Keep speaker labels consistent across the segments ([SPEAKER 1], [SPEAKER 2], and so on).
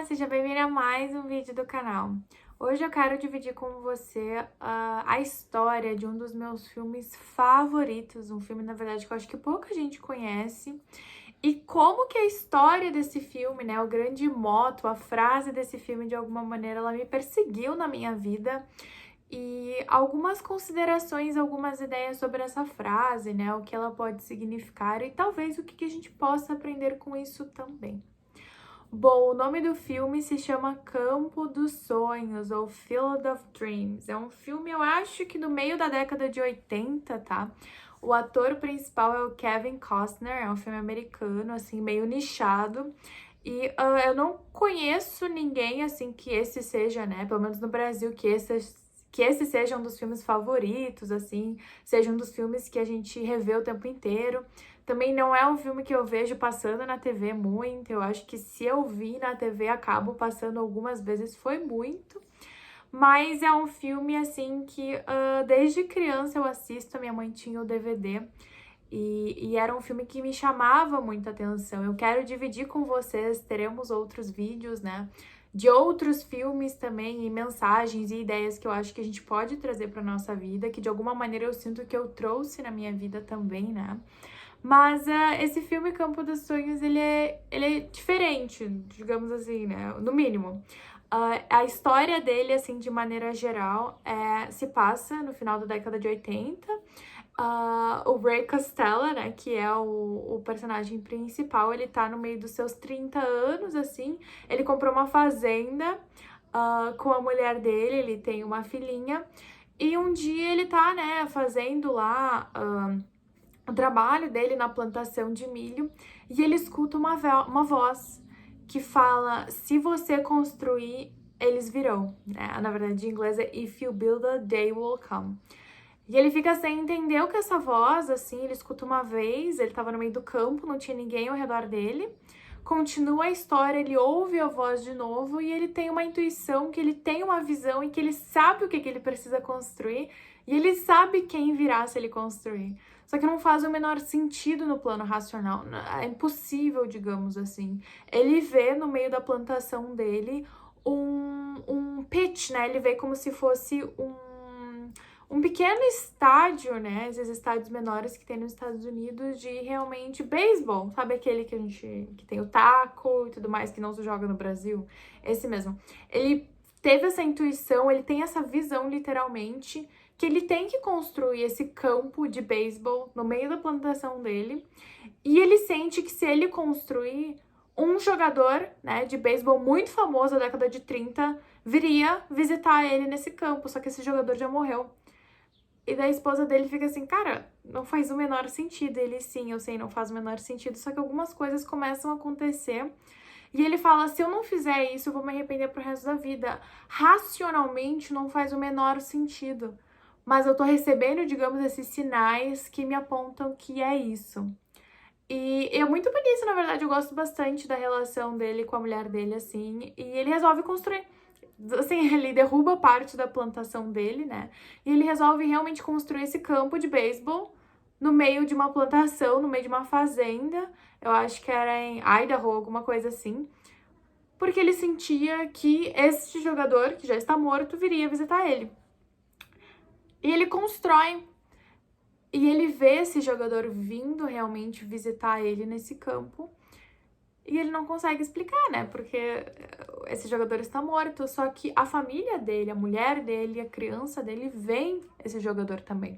[SPEAKER 1] Seja bem-vindo a mais um vídeo do canal. Hoje eu quero dividir com você a história de um dos meus filmes favoritos, um filme, na verdade, que eu acho que pouca gente conhece, e como que a história desse filme, né, o grande moto, a frase desse filme, de alguma maneira, ela me perseguiu na minha vida, e algumas considerações, algumas ideias sobre essa frase, né, o que ela pode significar e talvez o que a gente possa aprender com isso também. Bom, o nome do filme se chama Campo dos Sonhos, ou Field of Dreams. É um filme, eu acho que do meio da década de 80, tá? O ator principal é o Kevin Costner, é um filme americano, assim, meio nichado. E eu não conheço ninguém, assim, que esse seja, né? Pelo menos no Brasil, que esse seja um dos filmes favoritos, assim, seja um dos filmes que a gente revê o tempo inteiro. Também não é um filme que eu vejo passando na TV muito, eu acho que se eu vi na TV, acabo passando algumas vezes, foi muito. Mas é um filme, assim, que desde criança eu assisto, a minha mãe tinha o DVD, e era um filme que me chamava muita atenção. Eu quero dividir com vocês, teremos outros vídeos, né, de outros filmes também, e mensagens e ideias que eu acho que a gente pode trazer para nossa vida, que de alguma maneira eu sinto que eu trouxe na minha vida também, né. Mas esse filme Campo dos Sonhos, ele é diferente, digamos assim, né? No mínimo. A história dele, assim, de maneira geral, se passa no final da década de 80. O Ray Costello, né, que é o personagem principal, ele tá no meio dos seus 30 anos, assim. Ele comprou uma fazenda com a mulher dele, ele tem uma filhinha. E um dia ele tá, né, fazendo lá o trabalho dele na plantação de milho, e ele escuta uma voz que fala: se você construir, eles virão, né? Na verdade, em inglês é If you build a, they will come. E ele fica sem entender o que é essa voz, assim, ele escuta uma vez, ele tava no meio do campo, não tinha ninguém ao redor dele. Continua a história, ele ouve a voz de novo e ele tem uma intuição, que ele tem uma visão e que ele sabe o que ele precisa construir, e ele sabe quem virá se ele construir. Só que não faz o menor sentido no plano racional, é impossível, digamos assim. Ele vê no meio da plantação dele um pitch, né? Ele vê como se fosse um pequeno estádio, né? Esses estádios menores que tem nos Estados Unidos de realmente beisebol, sabe aquele que tem o taco e tudo mais que não se joga no Brasil? Esse mesmo. Ele teve essa intuição, ele tem essa visão literalmente que ele tem que construir esse campo de beisebol no meio da plantação dele, e ele sente que se ele construir, um jogador, né, de beisebol muito famoso da década de 30 viria visitar ele nesse campo, só que esse jogador já morreu. E daí a esposa dele fica assim: cara, não faz o menor sentido. Ele: sim, eu sei, não faz o menor sentido, só que algumas coisas começam a acontecer. E ele fala: se eu não fizer isso, eu vou me arrepender pro resto da vida. Racionalmente não faz o menor sentido, mas eu tô recebendo, digamos, esses sinais que me apontam que é isso. E é muito bonito, na verdade, eu gosto bastante da relação dele com a mulher dele, assim, e ele resolve construir. Assim, ele derruba parte da plantação dele, né? E ele resolve realmente construir esse campo de beisebol no meio de uma plantação, no meio de uma fazenda. Eu acho que era em Idaho, alguma coisa assim. Porque ele sentia que esse jogador, que já está morto, viria visitar ele. E ele constrói. E ele vê esse jogador vindo realmente visitar ele nesse campo. E ele não consegue explicar, né? Porque esse jogador está morto. Só que a família dele, a mulher dele, a criança dele, vem esse jogador também.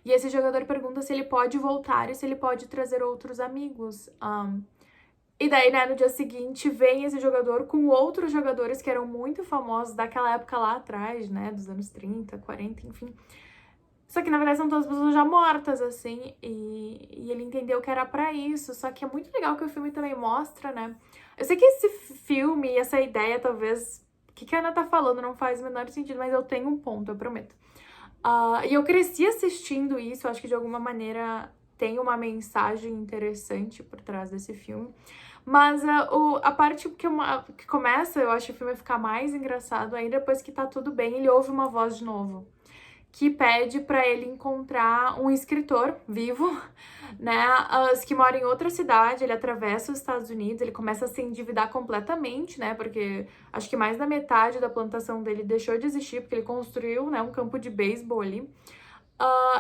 [SPEAKER 1] E esse jogador pergunta se ele pode voltar e se ele pode trazer outros amigos. E daí, né, no dia seguinte, vem esse jogador com outros jogadores que eram muito famosos daquela época lá atrás, né? Dos anos 30, 40, enfim. Só que, na verdade, são todas pessoas já mortas, assim, e ele entendeu que era pra isso. Só que é muito legal que o filme também mostra, né? Eu sei que esse filme e essa ideia, talvez... O que a Ana tá falando não faz o menor sentido, mas eu tenho um ponto, eu prometo. E eu cresci assistindo isso, eu acho que de alguma maneira tem uma mensagem interessante por trás desse filme. Mas a parte que começa, eu acho o filme ficar mais engraçado aí, depois que tá tudo bem, ele ouve uma voz de novo. que pede para ele encontrar um escritor vivo, né, que mora em outra cidade. Ele atravessa os Estados Unidos, ele começa a se endividar completamente, né, porque acho que mais da metade da plantação dele deixou de existir, porque ele construiu, né, um campo de beisebol ali.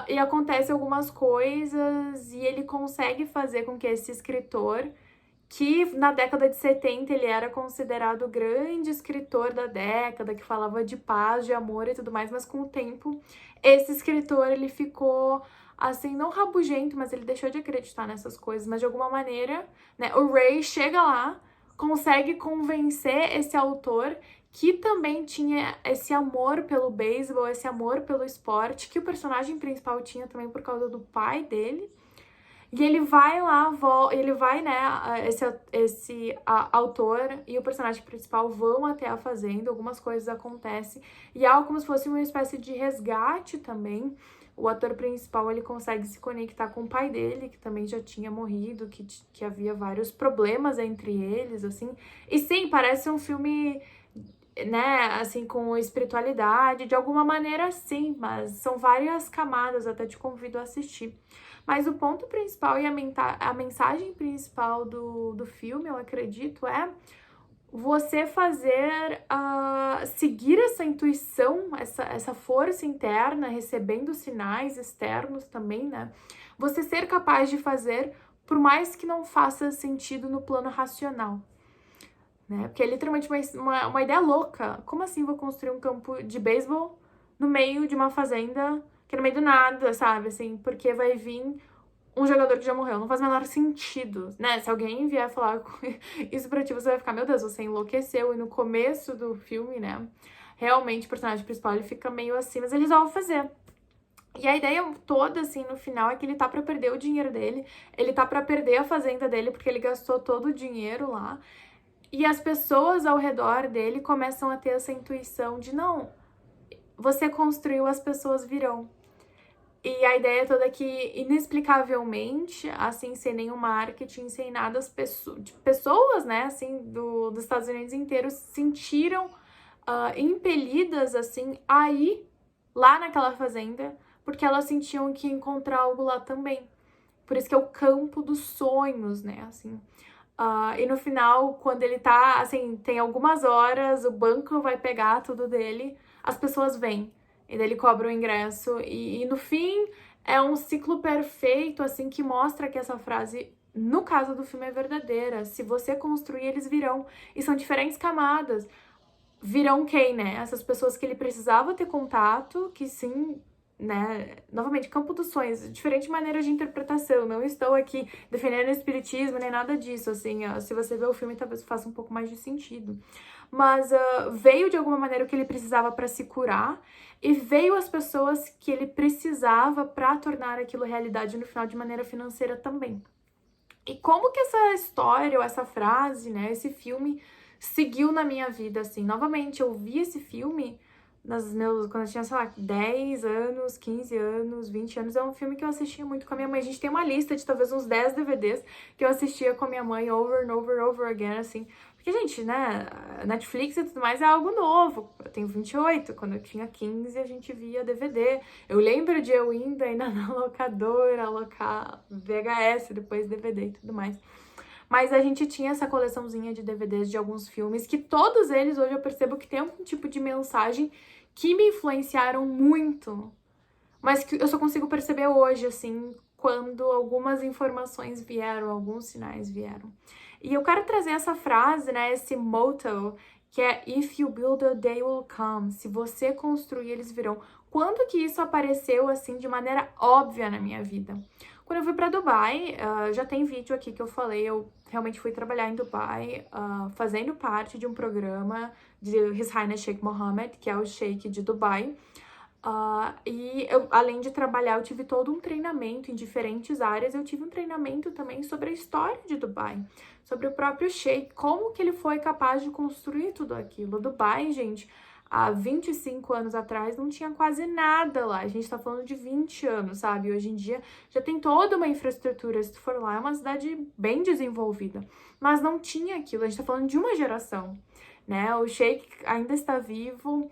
[SPEAKER 1] E acontece algumas coisas e ele consegue fazer com que esse escritor, que na década de 70 ele era considerado o grande escritor da década, que falava de paz, de amor e tudo mais, mas com o tempo esse escritor ele ficou assim, não rabugento, mas ele deixou de acreditar nessas coisas, mas de alguma maneira, né, o Ray chega lá, consegue convencer esse autor que também tinha esse amor pelo beisebol, esse amor pelo esporte, que o personagem principal tinha também por causa do pai dele. E ele vai lá, ele vai, né, esse autor e o personagem principal vão até a fazenda, algumas coisas acontecem, e é algo como se fosse uma espécie de resgate também. O ator principal, ele consegue se conectar com o pai dele, que também já tinha morrido, que havia vários problemas entre eles, assim. E sim, parece um filme, né, assim, com espiritualidade, de alguma maneira sim, mas são várias camadas, até te convido a assistir. Mas o ponto principal e a mensagem principal do filme, eu acredito, é você fazer, seguir essa intuição, essa força interna, recebendo sinais externos também, né? Você ser capaz de fazer, por mais que não faça sentido no plano racional, né? Porque é literalmente uma ideia louca. Como assim vou construir um campo de beisebol no meio de uma fazenda, que é no meio do nada, sabe? Assim, porque vai vir um jogador que já morreu. Não faz o menor sentido, né? Se alguém vier falar isso pra ti, você vai ficar, meu Deus, você enlouqueceu. E no começo do filme, né? Realmente o personagem principal, ele fica meio assim, mas eles vão fazer. E a ideia toda, assim, no final, é que ele tá pra perder o dinheiro dele. Ele tá pra perder a fazenda dele, porque ele gastou todo o dinheiro lá. E as pessoas ao redor dele começam a ter essa intuição de, não, você construiu, as pessoas virão. E a ideia toda é que, inexplicavelmente, assim, sem nenhum marketing, sem nada, as pessoas, né, assim, dos Estados Unidos inteiros se sentiram impelidas, assim, a ir lá naquela fazenda, porque elas sentiam que ia encontrar algo lá também. Por isso que é o campo dos sonhos, né, assim. E no final, quando ele tá, assim, tem algumas horas, o banco vai pegar tudo dele, as pessoas vêm. E daí ele cobra o ingresso. E no fim, é um ciclo perfeito, assim, que mostra que essa frase, no caso do filme, é verdadeira. Se você construir, eles virão. E são diferentes camadas. Virão quem, né? Essas pessoas que ele precisava ter contato, que sim, né? Novamente, campo dos sonhos, diferentes maneiras de interpretação. Não estou aqui defendendo o espiritismo nem nada disso, assim. Se você ver o filme, talvez faça um pouco mais de sentido. Mas veio de alguma maneira o que ele precisava para se curar e veio as pessoas que ele precisava para tornar aquilo realidade no final de maneira financeira também. E como que essa história ou essa frase, né, esse filme seguiu na minha vida, assim. Novamente, eu vi esse filme quando eu tinha, sei lá, 10 anos, 15 anos, 20 anos. É um filme que eu assistia muito com a minha mãe. A gente tem uma lista de talvez uns 10 DVDs que eu assistia com a minha mãe over and over and over again, assim. Porque, gente, né, Netflix e tudo mais é algo novo. Eu tenho 28, quando eu tinha 15 a gente via DVD. Eu lembro de eu indo ainda na locadora, alocar VHS, depois DVD e tudo mais. Mas a gente tinha essa coleçãozinha de DVDs de alguns filmes, que todos eles, hoje eu percebo que tem algum tipo de mensagem que me influenciaram muito, mas que eu só consigo perceber hoje, assim, quando algumas informações vieram, alguns sinais vieram. E eu quero trazer essa frase, né, esse motto, que é If you build a they will come. Se você construir, eles virão. Quando que isso apareceu, assim, de maneira óbvia na minha vida? Quando eu fui para Dubai, já tem vídeo aqui que eu falei, eu realmente fui trabalhar em Dubai, fazendo parte de um programa de His Highness Sheikh Mohammed, que é o Sheikh de Dubai. E eu, além de trabalhar, eu tive todo um treinamento em diferentes áreas. Eu tive um treinamento também sobre a história de Dubai, sobre o próprio Sheikh, como que ele foi capaz de construir tudo aquilo. Dubai, gente, há 25 anos atrás não tinha quase nada lá. A gente tá falando de 20 anos, sabe? Hoje em dia já tem toda uma infraestrutura. Se tu for lá, é uma cidade bem desenvolvida. Mas não tinha aquilo. A gente tá falando de uma geração. né? O Sheikh ainda está vivo,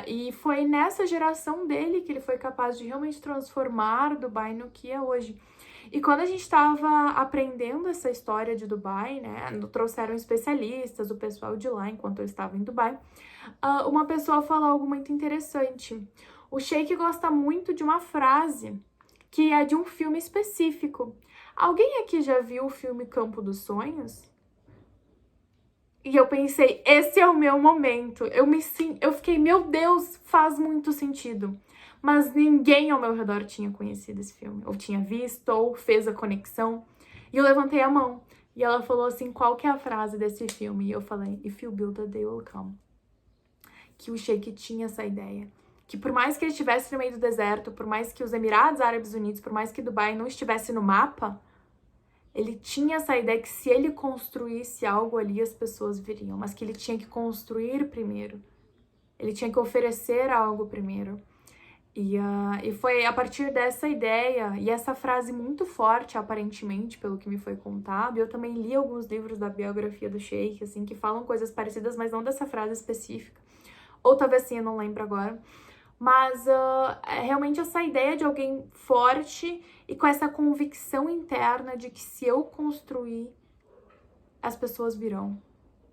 [SPEAKER 1] e foi nessa geração dele que ele foi capaz de realmente transformar Dubai no que é hoje. E quando a gente estava aprendendo essa história de Dubai, né, trouxeram especialistas, o pessoal de lá, enquanto eu estava em Dubai, uma pessoa falou algo muito interessante. O Sheikh gosta muito de uma frase que é de um filme específico. Alguém aqui já viu o filme Campo dos Sonhos? E eu pensei, esse é o meu momento. Eu fiquei, meu Deus, faz muito sentido. Mas ninguém ao meu redor tinha conhecido esse filme. Ou tinha visto, ou fez a conexão. E eu levantei a mão. E ela falou assim, qual que é a frase desse filme? E eu falei, if you build it, they will come. Que o Sheikh tinha essa ideia. Que por mais que ele estivesse no meio do deserto, por mais que os Emirados Árabes Unidos, por mais que Dubai não estivesse no mapa, ele tinha essa ideia que se ele construísse algo ali, as pessoas viriam, mas que ele tinha que construir primeiro. Ele tinha que oferecer algo primeiro. E foi a partir dessa ideia, e essa frase muito forte, aparentemente, pelo que me foi contado, eu também li alguns livros da biografia do Sheikh, assim, que falam coisas parecidas, mas não dessa frase específica. Ou talvez sim, eu não lembro agora. Mas é realmente essa ideia de alguém forte e com essa convicção interna de que se eu construir, as pessoas virão.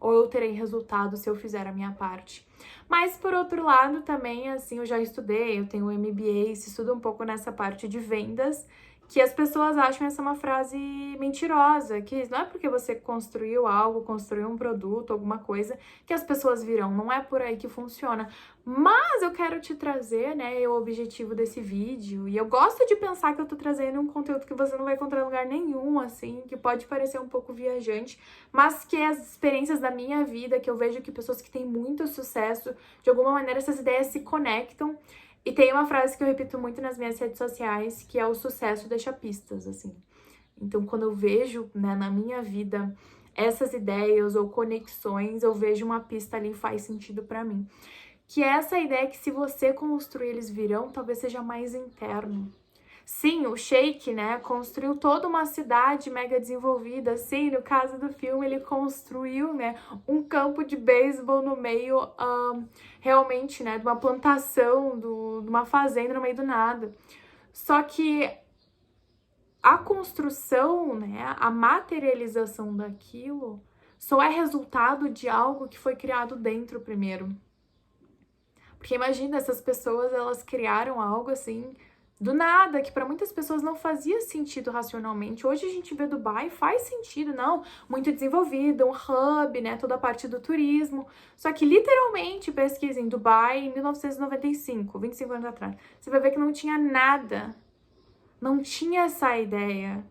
[SPEAKER 1] Ou eu terei resultado se eu fizer a minha parte. Mas, por outro lado, também, assim, eu já estudei, eu tenho um MBA, se estuda um pouco nessa parte de vendas, que as pessoas acham essa uma frase mentirosa, que não é porque você construiu algo, construiu um produto, alguma coisa, que as pessoas virão, não é por aí que funciona. Mas eu quero te trazer, né, o objetivo desse vídeo, e eu gosto de pensar que eu tô trazendo um conteúdo que você não vai encontrar em lugar nenhum, assim, que pode parecer um pouco viajante, mas que as experiências da minha vida, que eu vejo que pessoas que têm muito sucesso, de alguma maneira essas ideias se conectam. E tem uma frase que eu repito muito nas minhas redes sociais, que é o sucesso deixa pistas, assim. Então, quando eu vejo, né, na minha vida essas ideias ou conexões, eu vejo uma pista ali e faz sentido pra mim. Que é essa ideia que se você construir, eles virão, talvez seja mais interno. Sim, o Sheikh, né, construiu toda uma cidade mega desenvolvida. Sim, no caso do filme, ele construiu, né, um campo de beisebol no meio, realmente, né, de uma plantação, de uma fazenda no meio do nada. Só que a construção, né, a materialização daquilo só é resultado de algo que foi criado dentro primeiro. Porque imagina, essas pessoas, elas criaram algo assim do nada, que para muitas pessoas não fazia sentido racionalmente. Hoje a gente vê Dubai, faz sentido, não, muito desenvolvido, um hub, né, toda a parte do turismo. Só que literalmente, pesquisa em Dubai em 1995, 25 anos atrás, você vai ver que não tinha nada. Não tinha essa ideia.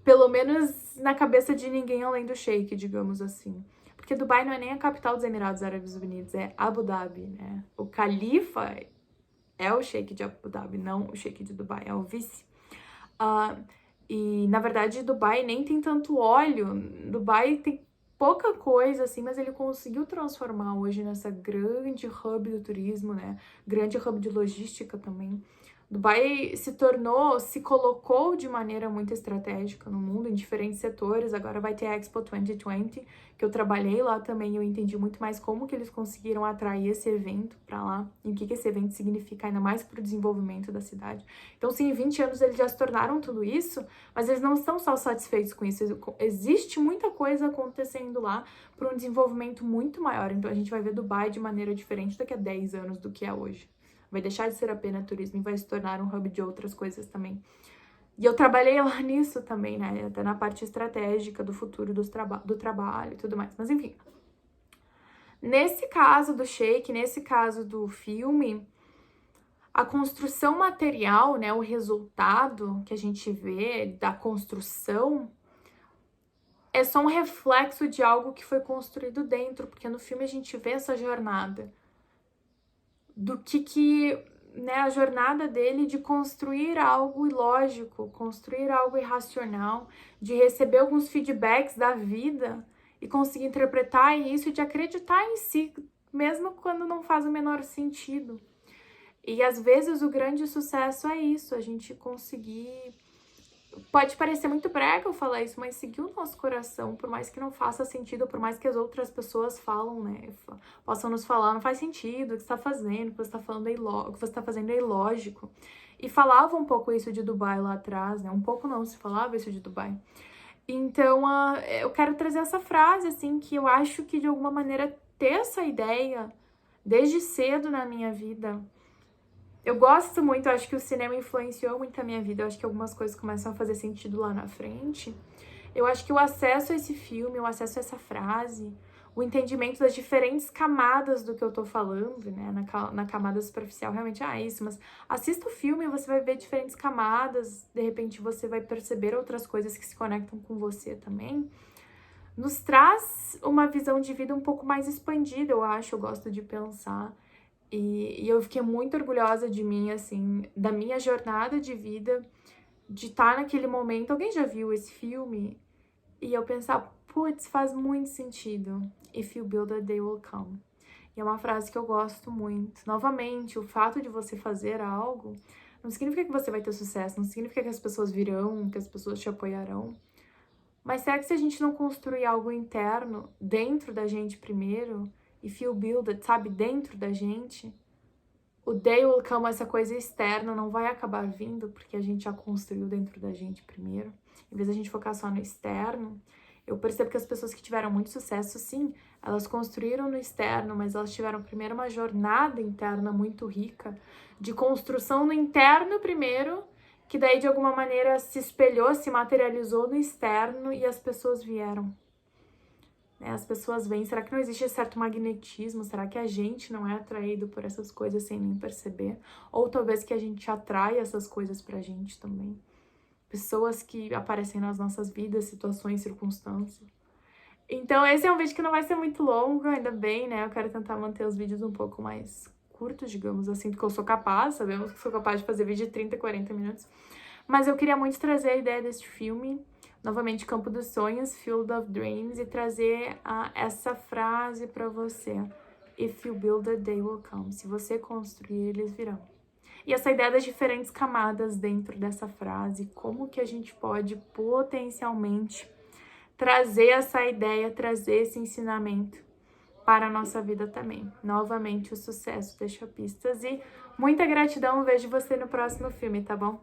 [SPEAKER 1] Pelo menos na cabeça de ninguém além do Sheikh, digamos assim. Porque Dubai não é nem a capital dos Emirados Árabes Unidos, é Abu Dhabi, né? O califa é o Sheikh de Abu Dhabi, não o Sheikh de Dubai, é o vice. E, na verdade, Dubai nem tem tanto óleo. Dubai tem pouca coisa, assim, mas ele conseguiu transformar hoje nessa grande hub do turismo, né? Grande hub de logística também. Dubai se colocou de maneira muito estratégica no mundo, em diferentes setores. Agora vai ter a Expo 2020, que eu trabalhei lá também e eu entendi muito mais como que eles conseguiram atrair esse evento para lá e o que esse evento significa ainda mais para o desenvolvimento da cidade. Então, sim, em 20 anos eles já se tornaram tudo isso, mas eles não estão só satisfeitos com isso. Existe muita coisa acontecendo lá para um desenvolvimento muito maior. Então, a gente vai ver Dubai de maneira diferente daqui a 10 anos do que é hoje. Vai deixar de ser apenas turismo e vai se tornar um hub de outras coisas também. E eu trabalhei lá nisso também, né? Até na parte estratégica do futuro do trabalho e tudo mais. Mas enfim. Nesse caso do Sheikh, nesse caso do filme, a construção material, né? O resultado que a gente vê da construção é só um reflexo de algo que foi construído dentro. Porque no filme a gente vê essa jornada do né, a jornada dele de construir algo ilógico, construir algo irracional, de receber alguns feedbacks da vida e conseguir interpretar isso e de acreditar em si, mesmo quando não faz o menor sentido. E às vezes o grande sucesso é isso, a gente conseguir pode parecer muito brega eu falar isso, mas seguir o nosso coração, por mais que não faça sentido, por mais que as outras pessoas falam, né, possam nos falar, não faz sentido o que você tá fazendo, o que você tá falando o que você tá fazendo é ilógico. E falava um pouco isso de Dubai lá atrás, né, um pouco não, se falava isso de Dubai. Então, eu quero trazer essa frase, assim, que eu acho que de alguma maneira ter essa ideia desde cedo na minha vida. Eu gosto muito, eu acho que o cinema influenciou muito a minha vida, eu acho que algumas coisas começam a fazer sentido lá na frente. Eu acho que o acesso a esse filme, o acesso a essa frase, o entendimento das diferentes camadas do que eu tô falando, né? Na camada superficial, realmente, isso, mas assista o filme e você vai ver diferentes camadas, de repente você vai perceber outras coisas que se conectam com você também. Nos traz uma visão de vida um pouco mais expandida, eu acho, eu gosto de pensar. E eu fiquei muito orgulhosa de mim, assim, da minha jornada de vida, de estar naquele momento. Alguém já viu esse filme? E eu pensar, putz, faz muito sentido. If you build a day will come. E é uma frase que eu gosto muito. Novamente, o fato de você fazer algo não significa que você vai ter sucesso, não significa que as pessoas virão, que as pessoas te apoiarão. Mas será que se a gente não construir algo interno dentro da gente primeiro, if you build it, sabe, dentro da gente, o day will come, essa coisa externa, não vai acabar vindo, porque a gente já construiu dentro da gente primeiro. Em vez da gente focar só no externo, eu percebo que as pessoas que tiveram muito sucesso, sim, elas construíram no externo, mas elas tiveram primeiro uma jornada interna muito rica, de construção no interno primeiro, que daí de alguma maneira se espelhou, se materializou no externo e as pessoas vieram. As pessoas vêm, será que não existe certo magnetismo? Será que a gente não é atraído por essas coisas sem nem perceber? Ou talvez que a gente atrai essas coisas pra gente também. Pessoas que aparecem nas nossas vidas, situações, circunstâncias. Então esse é um vídeo que não vai ser muito longo, ainda bem, né? Eu quero tentar manter os vídeos um pouco mais curtos, digamos assim, porque eu sou capaz, sabemos que sou capaz de fazer vídeo de 30, 40 minutos. Mas eu queria muito trazer a ideia deste filme, novamente Campo dos Sonhos, Field of Dreams, e trazer essa frase para você. If you build a day will come. Se você construir, eles virão. E essa ideia das diferentes camadas dentro dessa frase, como que a gente pode potencialmente trazer essa ideia, trazer esse ensinamento para a nossa vida também. Novamente, o sucesso deixa pistas e muita gratidão. Vejo você no próximo filme, tá bom?